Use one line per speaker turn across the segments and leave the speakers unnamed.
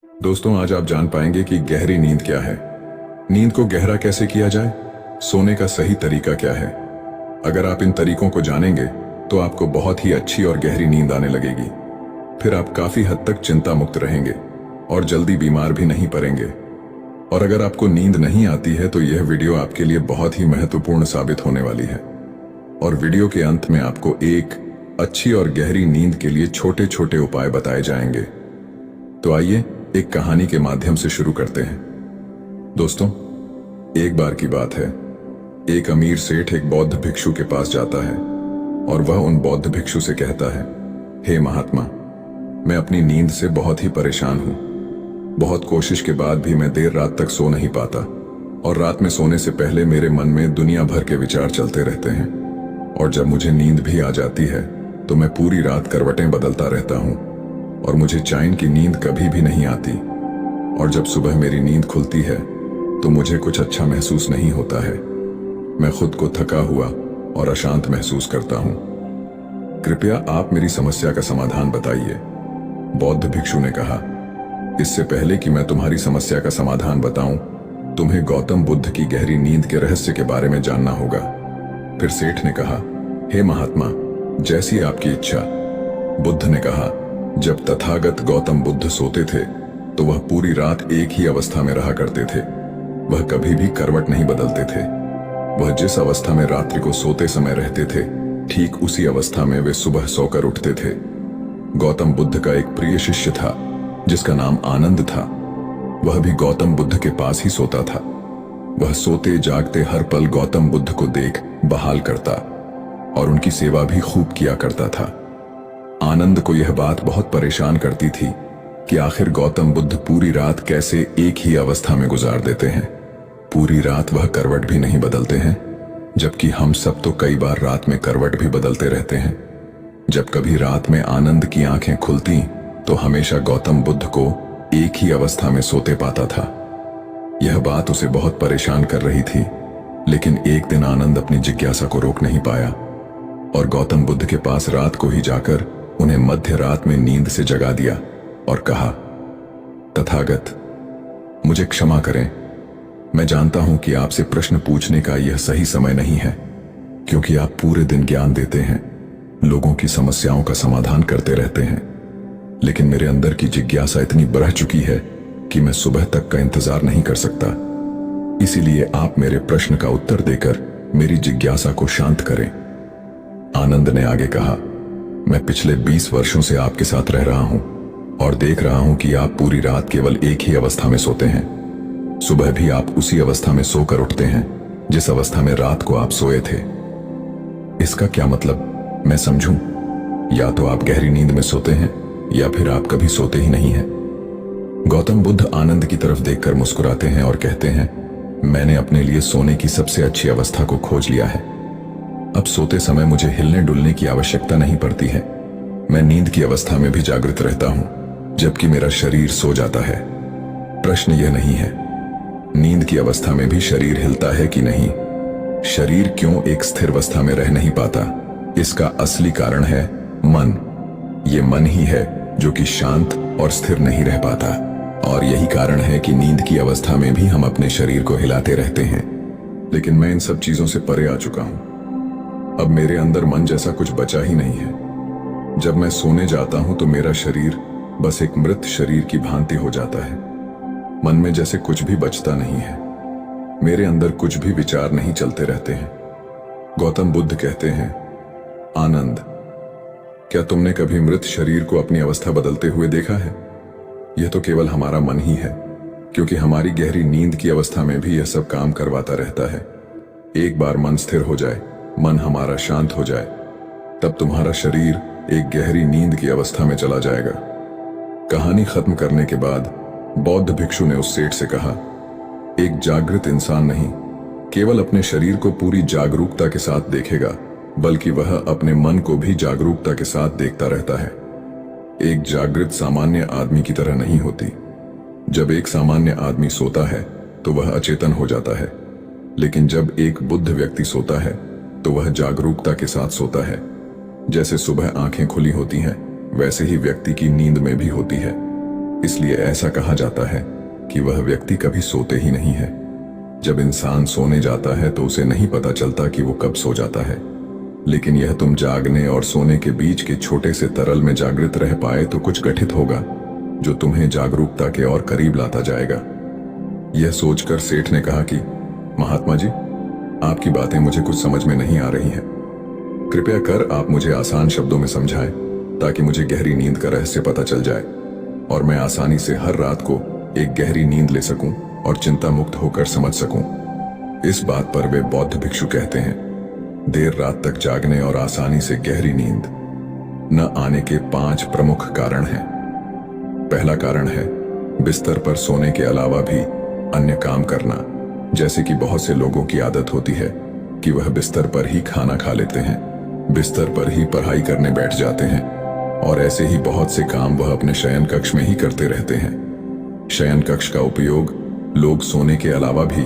दोस्तों, आज आप जान पाएंगे कि गहरी नींद क्या है, नींद को गहरा कैसे किया जाए, सोने का सही तरीका क्या है। अगर आप इन तरीकों को जानेंगे तो आपको बहुत ही अच्छी और गहरी नींद आने लगेगी। फिर आप काफी हद तक चिंता मुक्त रहेंगे और जल्दी बीमार भी नहीं पड़ेंगे। और अगर आपको नींद नहीं आती है तो यह वीडियो आपके लिए बहुत ही महत्वपूर्ण साबित होने वाली है। और वीडियो के अंत में आपको एक अच्छी और गहरी नींद के लिए छोटे छोटे उपाय बताए जाएंगे। तो आइए एक कहानी के माध्यम से शुरू करते हैं। दोस्तों, एक बार की बात है, एक अमीर सेठ एक बौद्ध भिक्षु के पास जाता है और वह उन बौद्ध भिक्षु से कहता है, हे महात्मा, मैं अपनी नींद से बहुत ही परेशान हूं। बहुत कोशिश के बाद भी मैं देर रात तक सो नहीं पाता और रात में सोने से पहले मेरे मन में दुनिया भर के विचार चलते रहते हैं। और जब मुझे नींद भी आ जाती है तो मैं पूरी रात करवटें बदलता रहता हूं और मुझे चैन की नींद कभी भी नहीं आती। और जब सुबह मेरी नींद खुलती है तो मुझे कुछ अच्छा महसूस नहीं होता है। मैं खुद को थका हुआ और अशांत महसूस करता हूं। कृपया आप मेरी समस्या का समाधान बताइए, बौद्ध भिक्षु ने कहा। इससे पहले कि मैं तुम्हारी समस्या का समाधान बताऊं, तुम्हें गौतम बुद्ध की गहरी नींद के रहस्य के बारे में जानना होगा। फिर सेठ ने कहा, हे महात्मा, जैसी आपकी इच्छा। बुद्ध ने कहा, जब तथागत गौतम बुद्ध सोते थे तो वह पूरी रात एक ही अवस्था में रहा करते थे। वह कभी भी करवट नहीं बदलते थे। वह जिस अवस्था में रात्रि को सोते समय रहते थे, ठीक उसी अवस्था में वे सुबह सोकर उठते थे। गौतम बुद्ध का एक प्रिय शिष्य था जिसका नाम आनंद था। वह भी गौतम बुद्ध के पास ही सोता था। वह सोते जागते हर पल गौतम बुद्ध को देख बहाल करता और उनकी सेवा भी खूब किया करता था। आनंद को यह बात बहुत परेशान करती थी कि आखिर गौतम बुद्ध पूरी रात कैसे एक ही अवस्था में गुजार देते हैं। पूरी रात वह करवट भी नहीं बदलते हैं, जबकि हम सब तो कई बार रात में करवट भी बदलते रहते हैं। जब कभी रात में आनंद की आंखें खुलती तो हमेशा गौतम बुद्ध को एक ही अवस्था में सोते पाता था। यह बात उसे बहुत परेशान कर रही थी, लेकिन एक दिन आनंद अपनी जिज्ञासा को रोक नहीं पाया और गौतम बुद्ध के पास रात को ही जाकर उन्हें मध्य रात में नींद से जगा दिया और कहा, तथागत, मुझे क्षमा करें। मैं जानता हूं कि आपसे प्रश्न पूछने का यह सही समय नहीं है, क्योंकि आप पूरे दिन ज्ञान देते हैं, लोगों की समस्याओं का समाधान करते रहते हैं। लेकिन मेरे अंदर की जिज्ञासा इतनी बढ़ चुकी है कि मैं सुबह तक का इंतजार नहीं कर सकता। इसीलिए आप मेरे प्रश्न का उत्तर देकर मेरी जिज्ञासा को शांत करें। आनंद ने आगे कहा, मैं पिछले 20 वर्षों से आपके साथ रह रहा हूं और देख रहा हूं कि आप पूरी रात केवल एक ही अवस्था में सोते हैं। सुबह भी आप उसी अवस्था में सोकर उठते हैं जिस अवस्था में रात को आप सोए थे। इसका क्या मतलब मैं समझूं? या तो आप गहरी नींद में सोते हैं या फिर आप कभी सोते ही नहीं हैं। गौतम बुद्ध आनंद की तरफ देखकर मुस्कुराते हैं और कहते हैं, मैंने अपने लिए सोने की सबसे अच्छी अवस्था को खोज लिया है। अब सोते समय मुझे हिलने डुलने की आवश्यकता नहीं पड़ती है। मैं नींद की अवस्था में भी जागृत रहता हूं, जबकि मेरा शरीर सो जाता है। प्रश्न यह नहीं है नींद की अवस्था में भी शरीर हिलता है कि नहीं। शरीर क्यों एक स्थिर अवस्था में रह नहीं पाता? इसका असली कारण है मन। ये मन ही है जो कि शांत और स्थिर नहीं रह पाता। और यही कारण है कि नींद की अवस्था में भी हम अपने शरीर को हिलाते रहते हैं। लेकिन मैं इन सब चीजों से परे आ चुका हूं। अब मेरे अंदर मन जैसा कुछ बचा ही नहीं है। जब मैं सोने जाता हूं तो मेरा शरीर बस एक मृत शरीर की भांति हो जाता है। मन में जैसे कुछ भी बचता नहीं है। मेरे अंदर कुछ भी विचार नहीं चलते रहते हैं। गौतम बुद्ध कहते हैं, आनंद, क्या तुमने कभी मृत शरीर को अपनी अवस्था बदलते हुए देखा है? यह तो केवल हमारा मन ही है, क्योंकि हमारी गहरी नींद की अवस्था में भी यह सब काम करवाता रहता है। एक बार मन स्थिर हो जाए, मन हमारा शांत हो जाए, तब तुम्हारा शरीर एक गहरी नींद की अवस्था में चला जाएगा। कहानी खत्म करने के बाद बौद्ध भिक्षु ने उस सेठ से कहा, एक जागृत इंसान नहीं केवल अपने शरीर को पूरी जागरूकता के साथ देखेगा, बल्कि वह अपने मन को भी जागरूकता के साथ देखता रहता है। एक जागृत सामान्य आदमी की तरह नहीं होती। जब एक सामान्य आदमी सोता है तो वह अचेतन हो जाता है, लेकिन जब एक बुद्ध व्यक्ति सोता है तो वह जागरूकता के साथ सोता है। जैसे सुबह आंखें खुली होती हैं, वैसे ही व्यक्ति की नींद में भी होती है। इसलिए ऐसा कहा जाता है कि वह व्यक्ति कभी सोते ही नहीं है। जब इंसान सोने जाता है तो उसे नहीं पता चलता कि वो कब सो जाता है, लेकिन यह तुम जागने और सोने के बीच के छोटे से तरल में जागृत रह पाए तो कुछ गठित होगा जो तुम्हें जागरूकता के और करीब लाता जाएगा। यह सोचकर सेठ ने कहा कि महात्मा जी, आपकी बातें मुझे कुछ समझ में नहीं आ रही हैं। कृपया कर आप मुझे आसान शब्दों में समझाएं ताकि मुझे गहरी नींद का रहस्य पता चल जाए और मैं आसानी से हर रात को एक गहरी नींद ले सकूं और चिंता मुक्त होकर समझ सकूं। इस बात पर वे बौद्ध भिक्षु कहते हैं, देर रात तक जागने और आसानी से गहरी नींद न आने के 5 प्रमुख कारण हैं। पहला कारण है बिस्तर पर सोने के अलावा भी अन्य काम करना। जैसे कि बहुत से लोगों की आदत होती है कि वह बिस्तर पर ही खाना खा लेते हैं, बिस्तर पर ही पढ़ाई करने बैठ जाते हैं और ऐसे ही बहुत से काम वह अपने शयन कक्ष में ही करते रहते हैं। शयन कक्ष का उपयोग लोग सोने के अलावा भी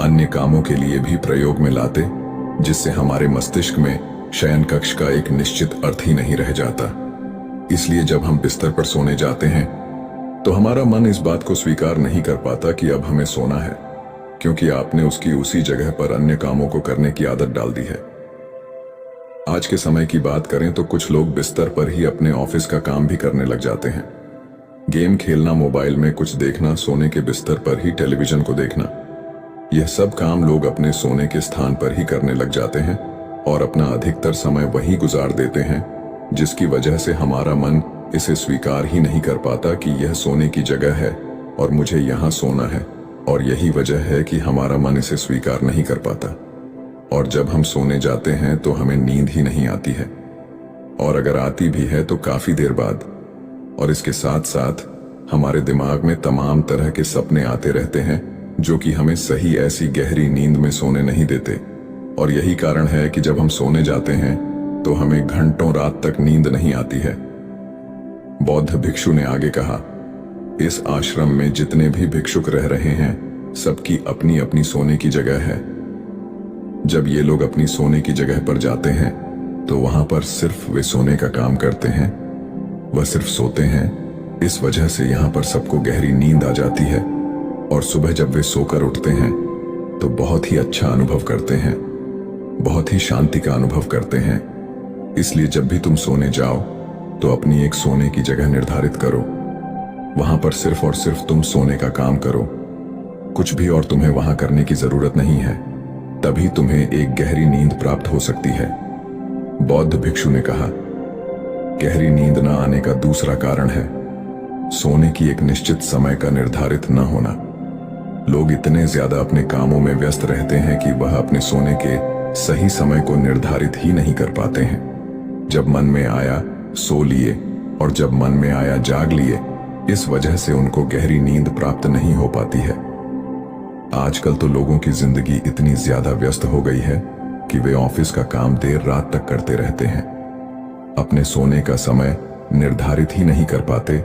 अन्य कामों के लिए भी प्रयोग में लाते, जिससे हमारे मस्तिष्क में शयन कक्ष का एक निश्चित अर्थ ही नहीं रह जाता। इसलिए जब हम बिस्तर पर सोने जाते हैं तो हमारा मन इस बात को स्वीकार नहीं कर पाता कि अब हमें सोना है, क्योंकि आपने उसकी उसी जगह पर अन्य कामों को करने की आदत डाल दी है। आज के समय की बात करें तो कुछ लोग बिस्तर पर ही अपने ऑफिस का काम भी करने लग जाते हैं। गेम खेलना, मोबाइल में कुछ देखना, सोने के बिस्तर पर ही टेलीविजन को देखना, यह सब काम लोग अपने सोने के स्थान पर ही करने लग जाते हैं और अपना अधिकतर समय वहीं गुजार देते हैं, जिसकी वजह से हमारा मन इसे स्वीकार ही नहीं कर पाता कि यह सोने की जगह है और मुझे यहाँ सोना है। और यही वजह है कि हमारा मन इसे स्वीकार नहीं कर पाता और जब हम सोने जाते हैं तो हमें नींद ही नहीं आती है, और अगर आती भी है तो काफी देर बाद। और इसके साथ साथ हमारे दिमाग में तमाम तरह के सपने आते रहते हैं जो कि हमें सही ऐसी गहरी नींद में सोने नहीं देते। और यही कारण है कि जब हम सोने जाते हैं तो हमें घंटों रात तक नींद नहीं आती है। बौद्ध भिक्षु ने आगे कहा, इस आश्रम में जितने भी भिक्षुक रह रहे हैं सबकी अपनी अपनी सोने की जगह है। जब ये लोग अपनी सोने की जगह पर जाते हैं तो वहां पर सिर्फ वे सोने का काम करते हैं, वह सिर्फ सोते हैं। इस वजह से यहाँ पर सबको गहरी नींद आ जाती है और सुबह जब वे सोकर उठते हैं तो बहुत ही अच्छा अनुभव करते हैं, बहुत ही शांति का अनुभव करते हैं। इसलिए जब भी तुम सोने जाओ तो अपनी एक सोने की जगह निर्धारित करो, वहां पर सिर्फ और सिर्फ तुम सोने का काम करो, कुछ भी और तुम्हें वहां करने की जरूरत नहीं है। तभी तुम्हें एक गहरी नींद प्राप्त हो सकती है। बौद्ध भिक्षु ने कहा, गहरी नींद न आने का दूसरा कारण है सोने की एक निश्चित समय का निर्धारित न होना। लोग इतने ज्यादा अपने कामों में व्यस्त रहते हैं कि वह अपने सोने के सही समय को निर्धारित ही नहीं कर पाते हैं। जब मन में आया सो लिए और जब मन में आया जाग लिए। इस वजह से उनको गहरी नींद प्राप्त नहीं हो पाती है। आजकल तो लोगों की जिंदगी इतनी ज्यादा व्यस्त हो गई है कि वे ऑफिस का काम देर रात तक करते रहते हैं, अपने सोने का समय निर्धारित ही नहीं कर पाते,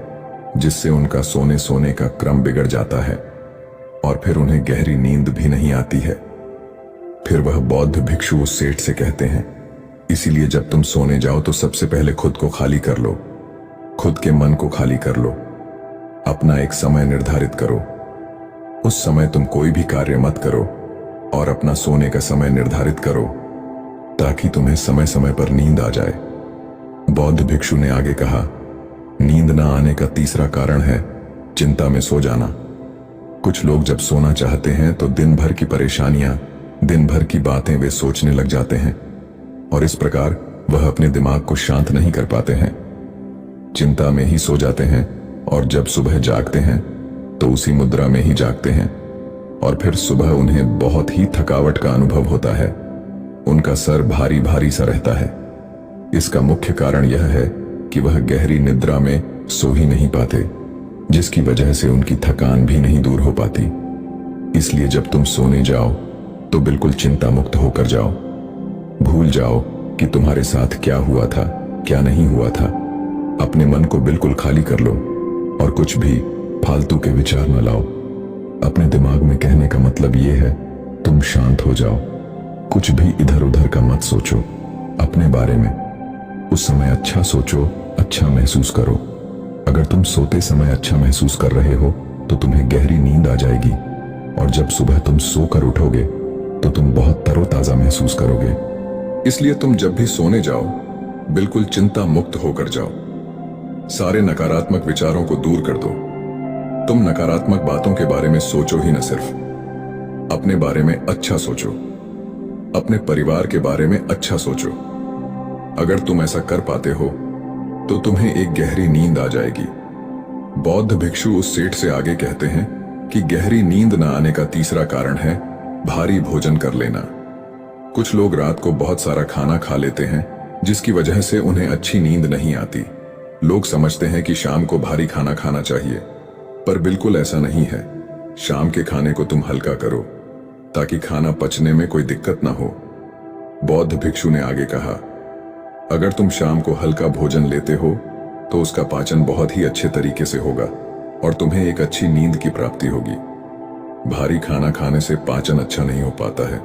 जिससे उनका सोने का क्रम बिगड़ जाता है और फिर उन्हें गहरी नींद भी नहीं आती है। फिर वह बौद्ध भिक्षु उस सेठ से कहते हैं, इसीलिए जब तुम सोने जाओ तो सबसे पहले खुद को खाली कर लो, खुद के मन को खाली कर लो, अपना एक समय निर्धारित करो। उस समय तुम कोई भी कार्य मत करो और अपना सोने का समय निर्धारित करो ताकि तुम्हें समय समय पर नींद आ जाए। बौद्ध भिक्षु ने आगे कहा, नींद न आने का तीसरा कारण है चिंता में सो जाना। कुछ लोग जब सोना चाहते हैं तो दिन भर की परेशानियां, दिन भर की बातें वे सोचने लग जाते हैं और इस प्रकार वह अपने दिमाग को शांत नहीं कर पाते हैं, चिंता में ही सो जाते हैं और जब सुबह जागते हैं तो उसी मुद्रा में ही जागते हैं और फिर सुबह उन्हें बहुत ही थकावट का अनुभव होता है, उनका सर भारी भारी सा रहता है। इसका मुख्य कारण यह है कि वह गहरी निद्रा में सो ही नहीं पाते, जिसकी वजह से उनकी थकान भी नहीं दूर हो पाती। इसलिए जब तुम सोने जाओ तो बिल्कुल चिंता मुक्त होकर जाओ, भूल जाओ कि तुम्हारे साथ क्या हुआ था, क्या नहीं हुआ था। अपने मन को बिल्कुल खाली कर लो और कुछ भी फालतू के विचार न लाओ। अपने दिमाग में कहने का मतलब यह है, तुम शांत हो जाओ, कुछ भी इधर उधर का मत सोचो अपने बारे में। उस समय अच्छा सोचो, अच्छा महसूस करो। अगर तुम सोते समय अच्छा महसूस कर रहे हो तो तुम्हें गहरी नींद आ जाएगी, और जब सुबह तुम सोकर उठोगे तो तुम बहुत तरोताजा महसूस करोगे। इसलिए तुम जब भी सोने जाओ बिल्कुल चिंता मुक्त होकर जाओ। सारे नकारात्मक विचारों को दूर कर दो। तुम नकारात्मक बातों के बारे में सोचो ही न, सिर्फ अपने बारे में अच्छा सोचो, अपने परिवार के बारे में अच्छा सोचो। अगर तुम ऐसा कर पाते हो तो तुम्हें एक गहरी नींद आ जाएगी। बौद्ध भिक्षु उस सेठ से आगे कहते हैं कि गहरी नींद न आने का तीसरा कारण है भारी भोजन कर लेना। कुछ लोग रात को बहुत सारा खाना खा लेते हैं जिसकी वजह से उन्हें अच्छी नींद नहीं आती। लोग समझते हैं कि शाम को भारी खाना खाना चाहिए, पर बिल्कुल ऐसा नहीं है। शाम के खाने को तुम हल्का करो ताकि खाना पचने में कोई दिक्कत ना हो। बौद्ध भिक्षु ने आगे कहा, अगर तुम शाम को हल्का भोजन लेते हो तो उसका पाचन बहुत ही अच्छे तरीके से होगा और तुम्हें एक अच्छी नींद की प्राप्ति होगी। भारी खाना खाने से पाचन अच्छा नहीं हो पाता है,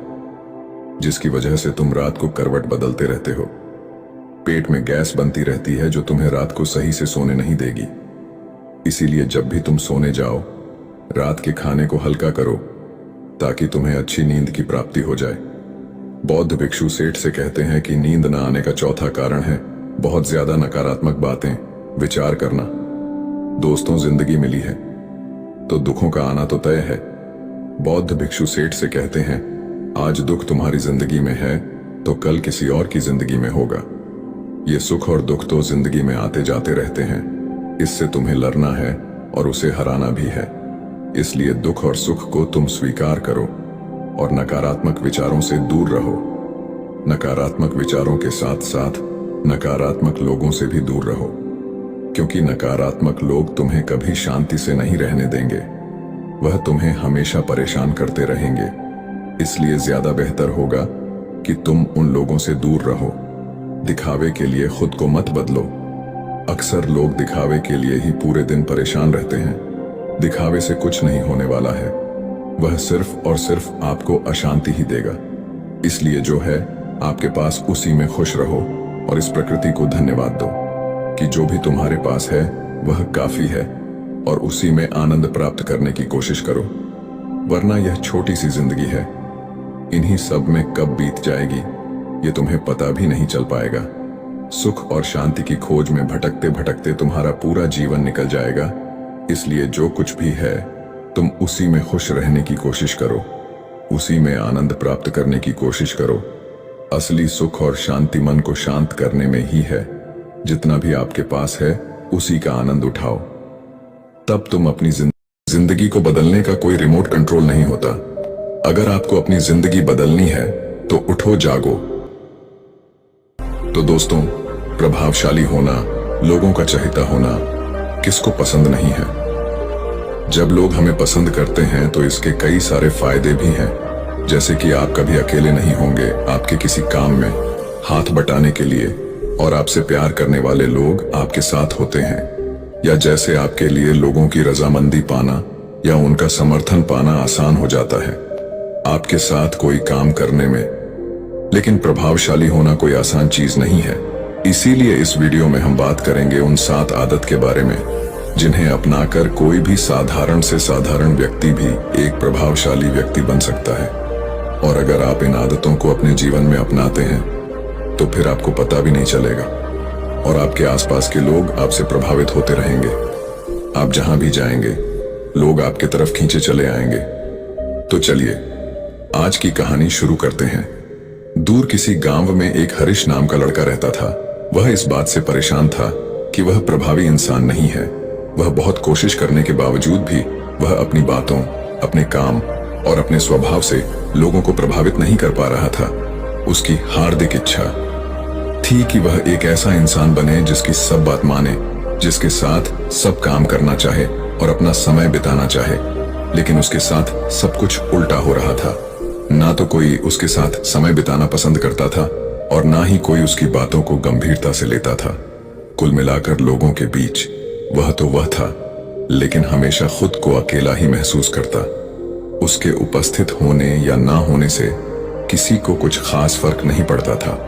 जिसकी वजह से तुम रात को करवट बदलते रहते हो। पेट में गैस बनती रहती है जो तुम्हें रात को सही से सोने नहीं देगी। इसीलिए जब भी तुम सोने जाओ रात के खाने को हल्का करो ताकि तुम्हें अच्छी नींद की प्राप्ति हो जाए। बौद्ध भिक्षु सेठ से कहते हैं कि नींद न आने का चौथा कारण है बहुत ज्यादा नकारात्मक बातें विचार करना। दोस्तों, जिंदगी मिली है तो दुखों का आना तो तय है। बौद्ध भिक्षु सेठ से कहते हैं, आज दुख तुम्हारी जिंदगी में है तो कल किसी और की जिंदगी में होगा। ये सुख और दुख तो जिंदगी में आते जाते रहते हैं, इससे तुम्हें लड़ना है और उसे हराना भी है। इसलिए दुख और सुख को तुम स्वीकार करो और नकारात्मक विचारों से दूर रहो। नकारात्मक विचारों के साथ साथ नकारात्मक लोगों से भी दूर रहो, क्योंकि नकारात्मक लोग तुम्हें कभी शांति से नहीं रहने देंगे। वह तुम्हें हमेशा परेशान करते रहेंगे। इसलिए ज्यादा बेहतर होगा कि तुम उन लोगों से दूर रहो। दिखावे के लिए खुद को मत बदलो। अक्सर लोग दिखावे के लिए ही पूरे दिन परेशान रहते हैं। दिखावे से कुछ नहीं होने वाला है, वह सिर्फ और सिर्फ आपको अशांति ही देगा। इसलिए जो है आपके पास उसी में खुश रहो और इस प्रकृति को धन्यवाद दो कि जो भी तुम्हारे पास है वह काफी है, और उसी में आनंद प्राप्त करने की कोशिश करो। वरना यह छोटी सी जिंदगी है, इन्हीं सब में कब बीत जाएगी ये तुम्हें पता भी नहीं चल पाएगा। सुख और शांति की खोज में भटकते भटकते तुम्हारा पूरा जीवन निकल जाएगा। इसलिए जो कुछ भी है तुम उसी में खुश रहने की कोशिश करो, उसी में आनंद प्राप्त करने की कोशिश करो। असली सुख और शांति मन को शांत करने में ही है। जितना भी आपके पास है उसी का आनंद उठाओ। तब तुम अपनी जिंदगी को बदलने का कोई रिमोट कंट्रोल नहीं होता। अगर आपको अपनी जिंदगी बदलनी है तो उठो, जागो। तो दोस्तों, प्रभावशाली होना, लोगों का चहेता होना किसको पसंद नहीं है। जब लोग हमें पसंद करते हैं तो इसके कई सारे फायदे भी हैं, जैसे कि आप कभी अकेले नहीं होंगे आपके किसी काम में हाथ बटाने के लिए, और आपसे प्यार करने वाले लोग आपके साथ होते हैं, या जैसे आपके लिए लोगों की रजामंदी पाना या उनका समर्थन पाना आसान हो जाता है आपके साथ कोई काम करने में। लेकिन प्रभावशाली होना कोई आसान चीज नहीं है। इसीलिए इस वीडियो में हम बात करेंगे उन 7 आदत के बारे में जिन्हें अपनाकर कोई भी साधारण से साधारण व्यक्ति भी एक प्रभावशाली व्यक्ति बन सकता है। और अगर आप इन आदतों को अपने जीवन में अपनाते हैं तो फिर आपको पता भी नहीं चलेगा और आपके आसपास के लोग आपसे प्रभावित होते रहेंगे। आप जहां भी जाएंगे लोग आपके तरफ खींचे चले आएंगे। तो चलिए आज की कहानी शुरू करते हैं। दूर किसी गांव में एक हरीश नाम का लड़का रहता था। वह इस बात से परेशान था कि वह प्रभावी इंसान नहीं है। वह बहुत कोशिश करने के बावजूद भी वह अपनी बातों, अपने काम और अपने स्वभाव से लोगों को प्रभावित नहीं कर पा रहा था। उसकी हार्दिक इच्छा थी कि वह एक ऐसा इंसान बने जिसकी सब बात माने, जिसके साथ सब काम करना चाहे और अपना समय बिताना चाहे। लेकिन उसके साथ सब कुछ उल्टा हो रहा था। ना तो कोई उसके साथ समय बिताना पसंद करता था और ना ही कोई उसकी बातों को गंभीरता से लेता था। कुल मिलाकर लोगों के बीच वह तो वह था, लेकिन हमेशा खुद को अकेला ही महसूस करता। उसके उपस्थित होने या ना होने से किसी को कुछ खास फर्क नहीं पड़ता था।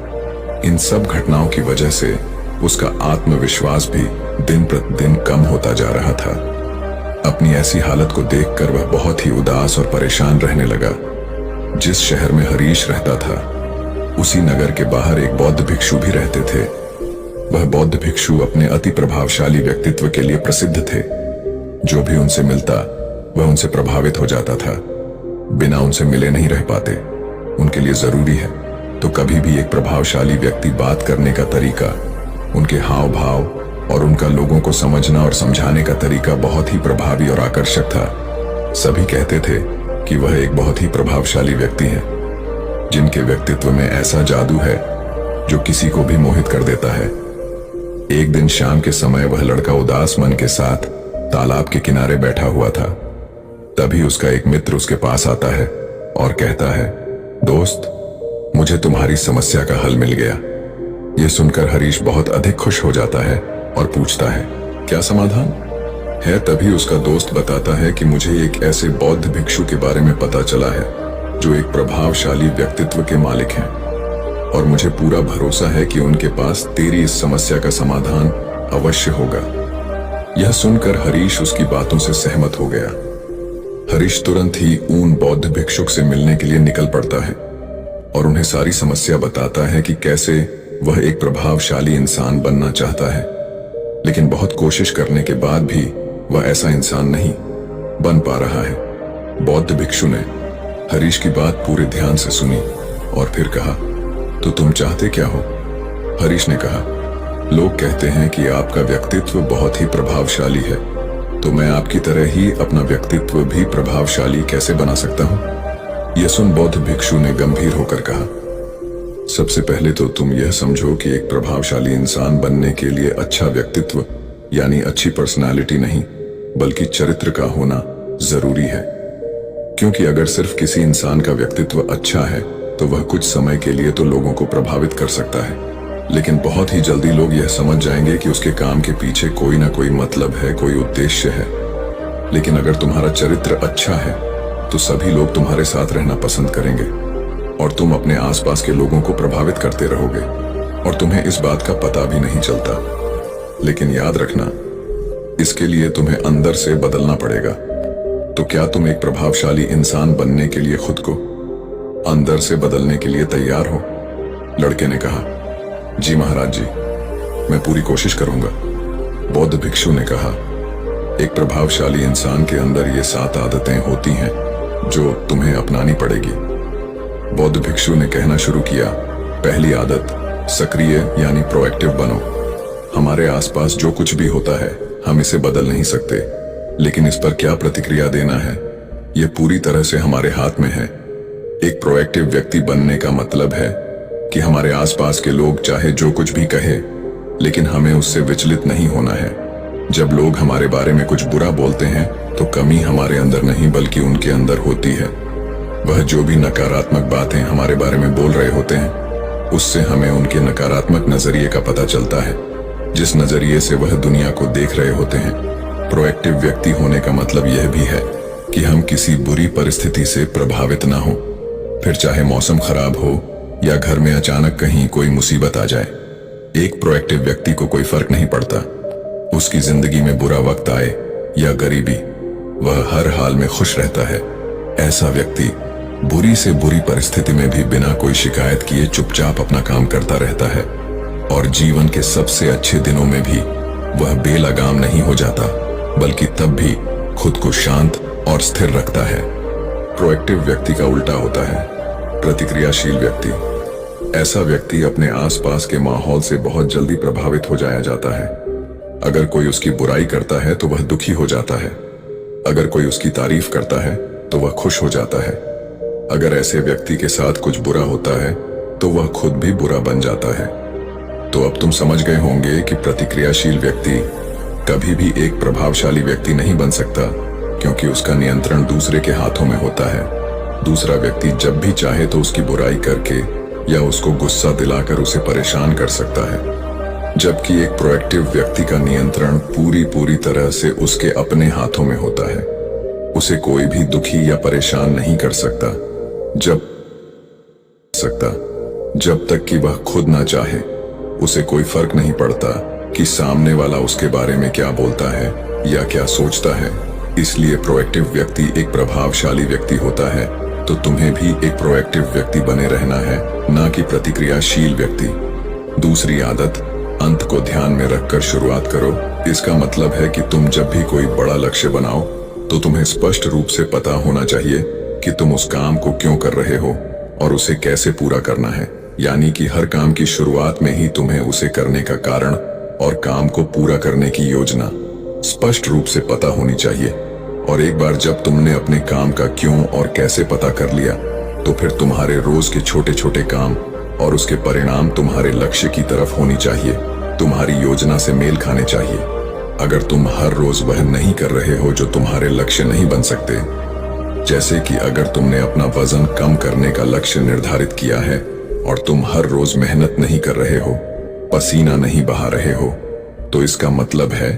इन सब घटनाओं की वजह से उसका आत्मविश्वास भी दिन प्रतिदिन कम होता जा रहा था। अपनी ऐसी हालत को देखकर वह बहुत ही उदास और परेशान रहने लगा। जिस शहर में हरीश रहता था, उसी नगर के बाहर एक बौद्ध भिक्षु भी रहते थे। वह बौद्ध भिक्षु अपने अति प्रभावशाली व्यक्तित्व के लिए प्रसिद्ध थे। जो भी उनसे मिलता, वह उनसे प्रभावित हो जाता था। बिना उनसे मिले नहीं रह पाते। उनके लिए जरूरी है तो कभी भी एक प्रभावशाली व्यक्ति बात करने का तरीका, उनके हाव भाव और उनका लोगों को समझना और समझाने का तरीका बहुत ही प्रभावी और आकर्षक था। सभी कहते थे कि वह एक बहुत ही प्रभावशाली व्यक्ति है, जिनके व्यक्तित्व में ऐसा जादू है जो किसी को भी मोहित कर देता है। एक दिन शाम के समय वह लड़का उदास मन के साथ तालाब के किनारे बैठा हुआ था। तभी उसका एक मित्र उसके पास आता है और कहता है, दोस्त, मुझे तुम्हारी समस्या का हल मिल गया। यह सुनकर हरीश बहुत अधिक खुश हो जाता है और पूछता है, क्या समाधान है? तभी उसका दोस्त बताता है कि मुझे एक ऐसे बौद्ध भिक्षु के बारे में पता चला है जो एक प्रभावशाली व्यक्तित्व के मालिक हैं, और मुझे पूरा भरोसा है कि उनके पास तेरी इस समस्या का समाधान अवश्य होगा। यह सुनकर हरीश उसकी बातों से सहमत हो गया। हरीश तुरंत ही उन बौद्ध भिक्षुक से मिलने के लिए निकल पड़ता है और उन्हें सारी समस्या बताता है कि कैसे वह एक प्रभावशाली इंसान बनना चाहता है, लेकिन बहुत कोशिश करने के बाद भी वह ऐसा इंसान नहीं बन पा रहा है। बौद्ध भिक्षु ने हरीश की बात पूरे ध्यान से सुनी और फिर कहा, तो तुम चाहते क्या हो? हरीश ने कहा, लोग कहते हैं कि आपका व्यक्तित्व बहुत ही प्रभावशाली है, तो मैं आपकी तरह ही अपना व्यक्तित्व भी प्रभावशाली कैसे बना सकता हूं? यह सुन बौद्ध भिक्षु ने गंभीर होकर कहा, सबसे पहले तो तुम यह समझो कि एक प्रभावशाली इंसान बनने के लिए अच्छा व्यक्तित्व यानी अच्छी पर्सनालिटी नहीं, बल्कि चरित्र का होना जरूरी है। क्योंकि अगर सिर्फ किसी इंसान का व्यक्तित्व अच्छा है तो वह कुछ समय के लिए तो लोगों को प्रभावित कर सकता है, लेकिन बहुत ही जल्दी लोग यह समझ जाएंगे कि उसके काम के पीछे कोई ना कोई मतलब है, कोई उद्देश्य है। लेकिन अगर तुम्हारा चरित्र अच्छा है तो सभी लोग तुम्हारे साथ रहना पसंद करेंगे और तुम अपने आसपास के लोगों को प्रभावित करते रहोगे और तुम्हें इस बात का पता भी नहीं चलता। लेकिन याद रखना, इसके लिए तुम्हें अंदर से बदलना पड़ेगा। तो क्या तुम एक प्रभावशाली इंसान बनने के लिए खुद को अंदर से बदलने के लिए तैयार हो? लड़के ने कहा, जी महाराज जी, मैं पूरी कोशिश करूंगा। बौद्ध भिक्षु ने कहा, एक प्रभावशाली इंसान के अंदर ये 7 आदतें होती हैं जो तुम्हें अपनानी पड़ेगी। बौद्ध भिक्षु ने कहना शुरू किया, पहली आदत, सक्रिय यानी प्रोएक्टिव बनो। हमारे आसपास जो कुछ भी होता है हम इसे बदल नहीं सकते, लेकिन इस पर क्या प्रतिक्रिया देना है यह पूरी तरह से हमारे हाथ में है। एक प्रोएक्टिव व्यक्ति बनने का मतलब है कि हमारे आसपास के लोग चाहे जो कुछ भी कहे, लेकिन हमें उससे विचलित नहीं होना है। जब लोग हमारे बारे में कुछ बुरा बोलते हैं तो कमी हमारे अंदर नहीं बल्कि उनके अंदर होती है। वह जो भी नकारात्मक बातें हमारे बारे में बोल रहे होते हैं, उससे हमें उनके नकारात्मक नजरिए का पता चलता है, जिस नजरिए से वह दुनिया को देख रहे होते हैं। प्रोएक्टिव व्यक्ति होने का मतलब यह भी है कि हम किसी बुरी परिस्थिति से प्रभावित ना हो, फिर चाहे मौसम खराब हो या घर में अचानक कहीं कोई मुसीबत आ जाए। एक प्रोएक्टिव व्यक्ति को कोई फर्क नहीं पड़ता, उसकी जिंदगी में बुरा वक्त आए या गरीबी, वह हर हाल में खुश रहता है। ऐसा व्यक्ति बुरी से बुरी परिस्थिति में भी बिना कोई शिकायत किए चुपचाप अपना काम करता रहता है, और जीवन के सबसे अच्छे दिनों में भी वह बेलगाम नहीं हो जाता, बल्कि तब भी खुद को शांत और स्थिर रखता है। प्रोएक्टिव व्यक्ति का उल्टा होता है प्रतिक्रियाशील व्यक्ति। ऐसा व्यक्ति अपने आसपास के माहौल से बहुत जल्दी प्रभावित हो जाया जाता है। अगर कोई उसकी बुराई करता है तो वह दुखी हो जाता है, अगर कोई उसकी तारीफ करता है तो वह खुश हो जाता है। अगर ऐसे व्यक्ति के साथ कुछ बुरा होता है तो वह खुद भी बुरा बन जाता है। तो अब तुम समझ गए होंगे कि प्रतिक्रियाशील व्यक्ति कभी भी एक प्रभावशाली व्यक्ति नहीं बन सकता, क्योंकि उसका नियंत्रण दूसरे के हाथों में होता है। दूसरा व्यक्ति जब भी चाहे तो उसकी बुराई करके या उसको गुस्सा दिलाकर उसे परेशान कर सकता है, जबकि एक प्रोएक्टिव व्यक्ति का नियंत्रण पूरी तरह से उसके अपने हाथों में होता है। उसे कोई भी दुखी या परेशान नहीं कर सकता जब तक कि वह खुद ना चाहे। उसे कोई फर्क नहीं पड़ता कि सामने वाला उसके बारे में क्या बोलता है या क्या सोचता है। इसलिए प्रोएक्टिव व्यक्ति एक प्रभावशाली व्यक्ति होता है। तो तुम्हें भी एक प्रोएक्टिव व्यक्ति बने रहना है, ना कि प्रतिक्रियाशील व्यक्ति। दूसरी आदत, अंत को ध्यान में रखकर शुरुआत करो। इसका मतलब है कि तुम जब भी कोई बड़ा लक्ष्य बनाओ तो तुम्हें स्पष्ट रूप से पता होना चाहिए कि तुम उस काम को क्यों कर रहे हो और उसे कैसे पूरा करना है। यानी कि हर काम की शुरुआत में ही तुम्हें उसे करने का कारण और काम को पूरा करने की योजना स्पष्ट रूप से पता होनी चाहिए। और एक बार जब तुमने अपने काम का क्यों और कैसे पता कर लिया, तो फिर तुम्हारे रोज के छोटे छोटे काम और उसके परिणाम तुम्हारे लक्ष्य की तरफ होनी चाहिए, तुम्हारी योजना से मेल खाने चाहिए। अगर तुम हर रोज वह नहीं कर रहे हो जो तुम्हारे लक्ष्य नहीं बन सकते, जैसे कि अगर तुमने अपना वजन कम करने का लक्ष्य निर्धारित किया है और तुम हर रोज मेहनत नहीं कर रहे हो, पसीना नहीं बहा रहे हो, तो इसका मतलब है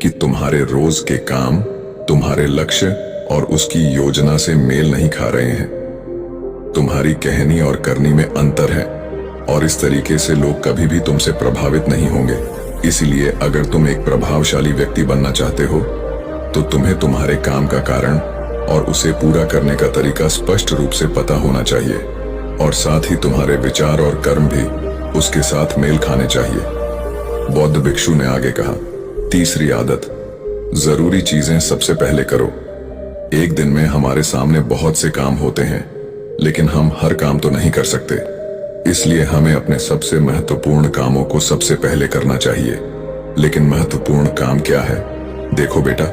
कि तुम्हारे रोज के काम तुम्हारे लक्ष्य और उसकी योजना से मेल नहीं खा रहे हैं। तुम्हारी कहनी और करनी में अंतर है और इस तरीके से लोग कभी भी तुमसे प्रभावित नहीं होंगे। इसलिए अगर तुम एक प्रभावशाली व्यक्ति बनना चाहते हो तो तुम्हें तुम्हारे काम का कारण और उसे पूरा करने का तरीका स्पष्ट रूप से पता होना चाहिए और साथ ही तुम्हारे विचार और कर्म भी उसके साथ मेल खाने चाहिए। बौद्ध भिक्षु ने आगे कहा, तीसरी आदत, जरूरी चीजें सबसे पहले करो। एक दिन में हमारे सामने बहुत से काम होते हैं, लेकिन हम हर काम तो नहीं कर सकते। इसलिए हमें अपने सबसे महत्वपूर्ण कामों को सबसे पहले करना चाहिए। लेकिन महत्वपूर्ण काम क्या है? देखो बेटा,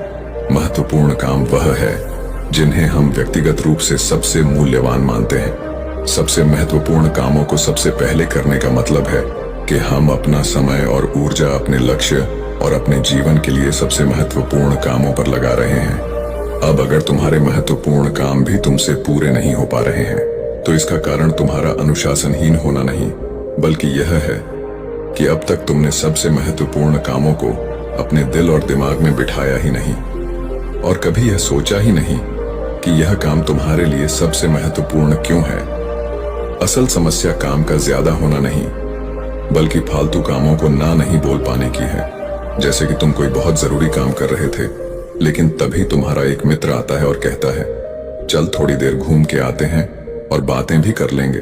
महत्वपूर्ण काम वह है जिन्हें हम व्यक्तिगत रूप से सबसे मूल्यवान मानते हैं। सबसे महत्वपूर्ण कामों को सबसे पहले करने का मतलब है कि हम अपना समय और ऊर्जा अपने लक्ष्य और अपने जीवन के लिए सबसे महत्वपूर्ण कामों पर लगा रहे हैं। अब अगर तुम्हारे महत्वपूर्ण काम भी तुमसे पूरे नहीं हो पा रहे हैं, तो इसका कारण तुम्हारा अनुशासनहीन होना नहीं, बल्कि यह है कि अब तक तुमने सबसे महत्वपूर्ण कामों को अपने दिल और दिमाग में बिठाया ही नहीं और कभी यह सोचा ही नहीं कि यह काम तुम्हारे लिए सबसे महत्वपूर्ण क्यों है। असल समस्या काम का ज्यादा होना नहीं, बल्कि फालतू कामों को ना नहीं बोल पाने की है। जैसे कि तुम कोई बहुत जरूरी काम कर रहे थे, लेकिन तभी तुम्हारा एक मित्र आता है और कहता है, चल थोड़ी देर घूम के आते हैं और बातें भी कर लेंगे।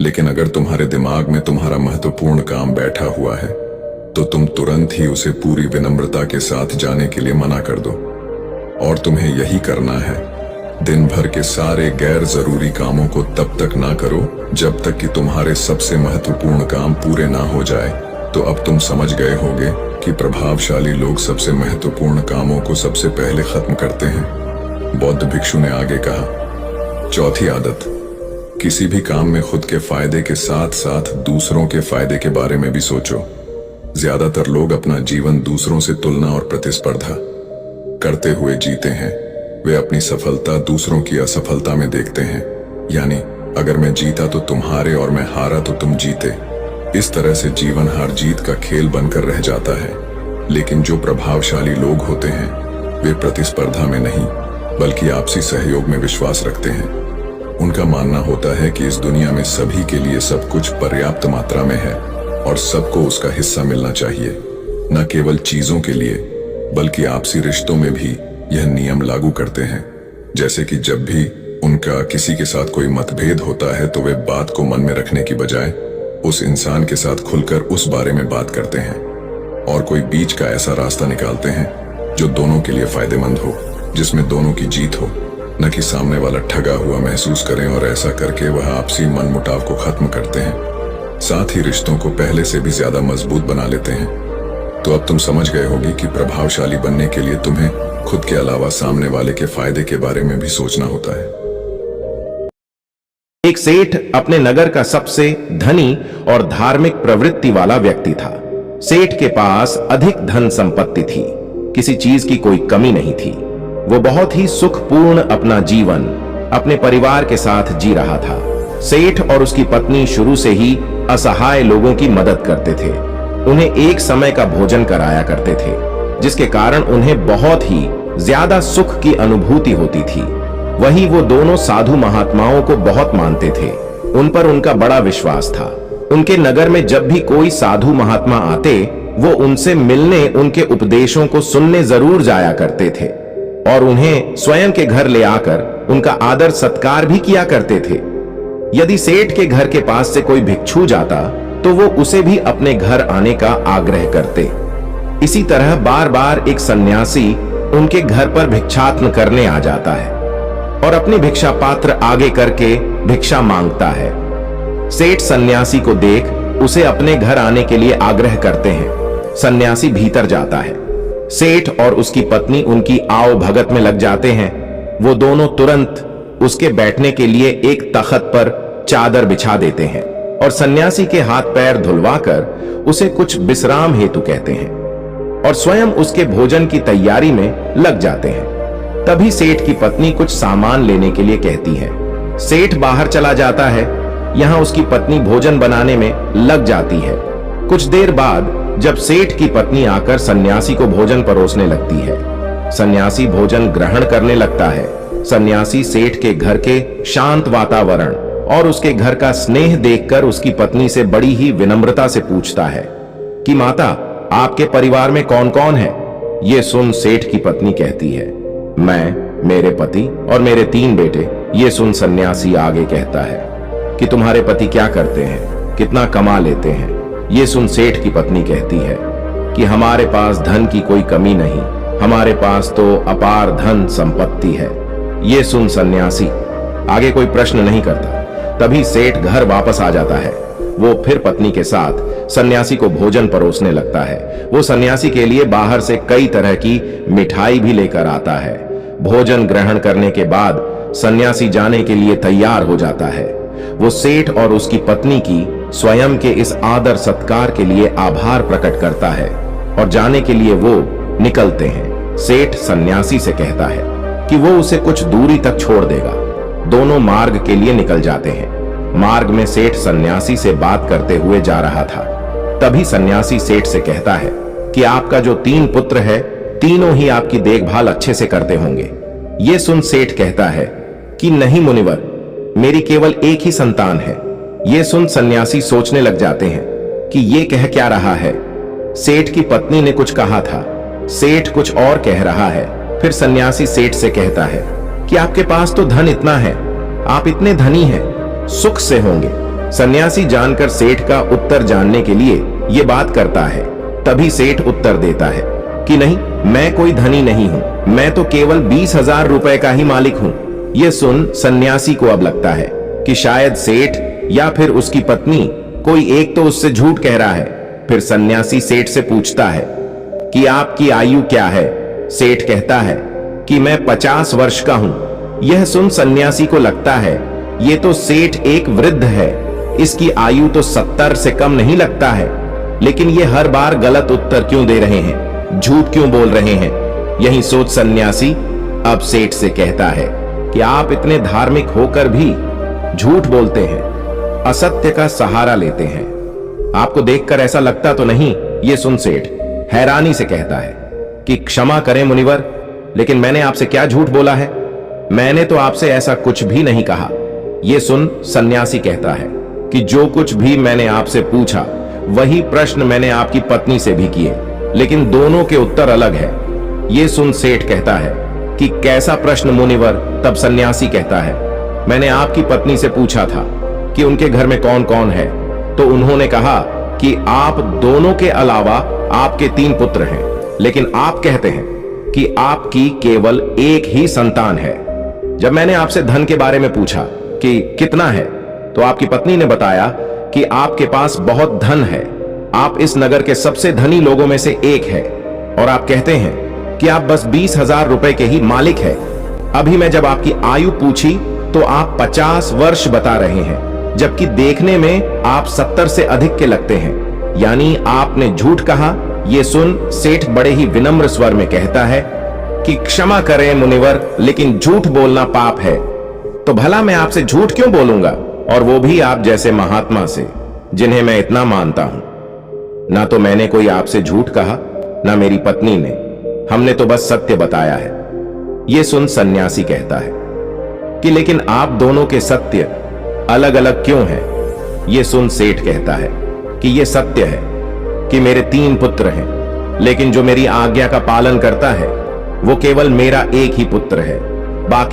लेकिन अगर तुम्हारे दिमाग में तुम्हारा महत्वपूर्ण काम बैठा हुआ है, तो तुम तुरंत ही उसे पूरी विनम्रता के साथ जाने के लिए मना कर दो। और तुम्हें यही करना है। दिन भर के सारे गैर जरूरी कामों को तब तक ना करो जब तक कि तुम्हारे सबसे महत्वपूर्ण काम पूरे ना हो जाए। तो अब तुम समझ गए होगे कि प्रभावशाली लोग सबसे महत्वपूर्ण कामों को सबसे पहले खत्म करते हैं। बौद्ध भिक्षु ने आगे कहा, चौथी आदत, किसी भी काम में खुद के फायदे के साथ साथ दूसरों के फायदे के बारे में भी सोचो। ज्यादातर लोग अपना जीवन दूसरों से तुलना और प्रतिस्पर्धा करते हुए जीते हैं। वे अपनी सफलता दूसरों की असफलता में देखते हैं। यानी अगर मैं जीता तो तुम्हारे और मैं हारा तो तुम जीते। इस तरह से जीवन हार जीत का खेल बनकर रह जाता है। लेकिन जो प्रभावशाली लोग होते हैं, वे प्रतिस्पर्धा में नहीं बल्कि आपसी सहयोग में विश्वास रखते हैं। उनका मानना होता है कि इस दुनिया में सभी के लिए सब कुछ पर्याप्त मात्रा में है और सबको उसका हिस्सा मिलना चाहिए। न केवल चीजों के लिए बल्कि आपसी रिश्तों में भी यह नियम लागू करते हैं। जैसे कि जब भी उनका किसी के साथ कोई मतभेद होता है तो वे बात को मन में रखने की बजाय उस इंसान के साथ खुलकर उस बारे में बात करते हैं और कोई बीच का ऐसा रास्ता निकालते हैं जो दोनों के लिए फायदेमंद हो, जिसमें दोनों की जीत हो, न कि सामने वाला ठगा हुआ महसूस करें। और ऐसा करके वह आपसी मनमुटाव को खत्म करते हैं, साथ ही रिश्तों को पहले से भी ज्यादा मजबूत बना लेते हैं। तो अब तुम समझ गए होगी कि प्रभावशाली बनने के लिए तुम्हें खुद के अलावा सामने वाले के फायदे के बारे में भी सोचना होता है।
एक सेठ अपने नगर का सबसे धनी और धार्मिक प्रवृत्ति वाला व्यक्ति था। सेठ के पास अधिक धन संपत्ति थी, किसी चीज की कोई कमी नहीं थी। वो बहुत ही सुखपूर्ण अपना जीवन अपने परिवार के साथ जी रहा था। सेठ और उसकी पत्नी शुरू से ही असहाय लोगों की मदद करते थे। उन्हें एक समय का भोजन कराया करते थे, जिसके कारण उन्हें बहुत ही ज्यादा सुख की अनुभूति होती थी। वहीं वो दोनों साधु महात्माओं को बहुत मानते थे। उन पर उनका बड़ा विश्वास था। उनके नगर में जब भी कोई साधु महात्मा आते वो उनसे मिलने, उनके उपदेशों को सुनने जरूर जाया करते थे और उन्हें स्वयं के घर ले आकर उनका आदर सत्कार भी किया करते थे। यदि सेठ के घर के पास से कोई भिक्षु जाता तो वो उसे भी अपने घर आने का आग्रह करते। इसी तरह बार बार एक सन्यासी उनके घर पर भिक्षाटन करने आ जाता है और अपनी भिक्षा पात्र आगे करके भिक्षा मांगता है। सेठ सन्यासी को देख उसे अपने घर आने के लिए आग्रह करते हैं। सन्यासी भीतर जाता है। सेठ और उसकी पत्नी उनकी आओ भगत में लग जाते हैं। वो दोनों तुरंत उसके बैठने के लिए एक तख्त पर चादर बिछा देते हैं और सन्यासी के हाथ पैर धुलवाकर उसे कुछ विश्राम हेतु कहते हैं और स्वयं उसके भोजन की तैयारी में लग जाते हैं। तभी सेठ की पत्नी कुछ सामान लेने के लिए कहती है। सेठ बाहर चला जाता है। यहां उसकी पत्नी भोजन बनाने में लग जाती है। कुछ देर बाद जब सेठ की पत्नी आकर सन्यासी को भोजन परोसने लगती है, सन्यासी भोजन ग्रहण करने लगता है। सन्यासी सेठ के घर के शांत वातावरण और उसके घर का स्नेह देखकर उसकी पत्नी से बड़ी ही विनम्रता से पूछता है कि माता, आपके परिवार में कौन कौन है? ये सुन सेठ की पत्नी कहती है, मैं, मेरे पति और मेरे 3 बेटे। ये सुन सन्यासी आगे कहता है कि तुम्हारे पति क्या करते हैं, कितना कमा लेते हैं? ये सुन सेठ की पत्नी कहती है कि हमारे पास धन की कोई कमी नहीं, हमारे पास तो अपार धन संपत्ति है। ये सुन सन्यासी आगे कोई प्रश्न नहीं करता। तभी सेठ घर वापस आ जाता है। वो फिर पत्नी के साथ सन्यासी को भोजन परोसने लगता है। वो सन्यासी के लिए बाहर से कई तरह की मिठाई भी लेकर आता है। भोजन ग्रहण करने के बाद सन्यासी जाने के लिए तैयार हो जाता है। वो सेठ और उसकी पत्नी की स्वयं के इस आदर सत्कार के लिए आभार प्रकट करता है और जाने के लिए वो निकलते हैं। सेठ सन्यासी से कहता है कि वो उसे कुछ दूरी तक छोड़ देगा। दोनों मार्ग के लिए निकल जाते हैं। मार्ग में सेठ सन्यासी से बात करते हुए जा रहा था। तभी सन्यासी सेठ से कहता है कि आपका जो 3 पुत्र है, तीनों ही आपकी देखभाल अच्छे से करते होंगे। ये सुन सेठ कहता है कि नहीं मुनिवर, मेरी केवल एक ही संतान है। ये सुन सन्यासी सोचने लग जाते हैं कि ये कह क्या रहा है। सेठ की पत्नी ने कुछ कहा था, सेठ कुछ और कह रहा है। फिर सन्यासी सेठ से कहता है कि आपके पास तो धन इतना है, आप इतने धनी हैं, सुख से होंगे। सन्यासी जानकर सेठ का उत्तर जानने के लिए ये बात करता है। तभी सेठ उत्तर देता है कि नहीं, मैं कोई धनी नहीं हूं, मैं तो केवल 20,000 रुपए का ही मालिक हूं। यह सुन सन्यासी को अब लगता है कि शायद सेठ या फिर उसकी पत्नी कोई एक तो उससे झूठ कह रहा है। फिर सन्यासी सेठ से पूछता है कि आपकी आयु क्या है? सेठ कहता है कि मैं 50 वर्ष का हूं। यह सुन सन्यासी को लगता है ये तो सेठ एक वृद्ध है, इसकी आयु तो 70 से कम नहीं लगता है। लेकिन ये हर बार गलत उत्तर क्यों दे रहे हैं, झूठ क्यों बोल रहे हैं? यही सोच सन्यासी अब सेठ से कहता है कि आप इतने धार्मिक होकर भी झूठ बोलते हैं, असत्य का सहारा लेते हैं। आपको देखकर ऐसा लगता तो नहीं? ये सुन सेठ हैरानी से कहता है कि क्षमा करें मुनिवर, लेकिन मैंने आपसे क्या झूठ बोला है? मैंने तो आपसे ऐसा कुछ भी नहीं कहा। यह सुन सन्यासी कहता है कि जो कुछ भी मैंने आपसे पूछा वही प्रश्न मैंने आपकी पत्नी से भी किए, लेकिन दोनों के उत्तर अलग है। यह सुन सेठ कहता है कि कैसा प्रश्न मुनिवर? तब सन्यासी कहता है मैंने आपकी पत्नी से पूछा था कि उनके घर में कौन कौन है, तो उन्होंने कहा कि आप दोनों के अलावा आपके 3 पुत्र हैं, लेकिन आप कहते हैं कि आपकी केवल एक ही संतान है। जब मैंने आपसे धन के बारे में पूछा कि कितना है, तो आपकी पत्नी ने बताया कि आपके पास बहुत धन है, आप इस नगर के सबसे धनी लोगों में से एक है, और आप कहते हैं कि आप बस 20,000 रुपए के ही मालिक है। अभी मैं जब आपकी आयु पूछी तो आप 50 वर्ष बता रहे हैं, जबकि देखने में आप 70 से अधिक के लगते हैं, यानी आपने झूठ कहा। ये सुन सेठ बड़े ही विनम्र स्वर में कहता है कि क्षमा करें मुनिवर, लेकिन झूठ बोलना पाप है। तो भला मैं आपसे झूठ क्यों बोलूंगा, और वो भी आप जैसे महात्मा से, जिन्हें मैं इतना मानता हूं। ना तो मैंने कोई आपसे झूठ कहा, ना मेरी पत्नी ने, हमने तो बस सत्य बताया है। ये सुन सन्यासी कहता है कि लेकिन आप दोनों के सत्य अलग अलग क्यों हैं? ये सुन सेठ कहता है कि ये सत्य है कि मेरे 3 पुत्र हैं, लेकिन जो मेरी आज्ञा का पालन करता है वो केवल मेरा एक ही पुत्र है। बाकी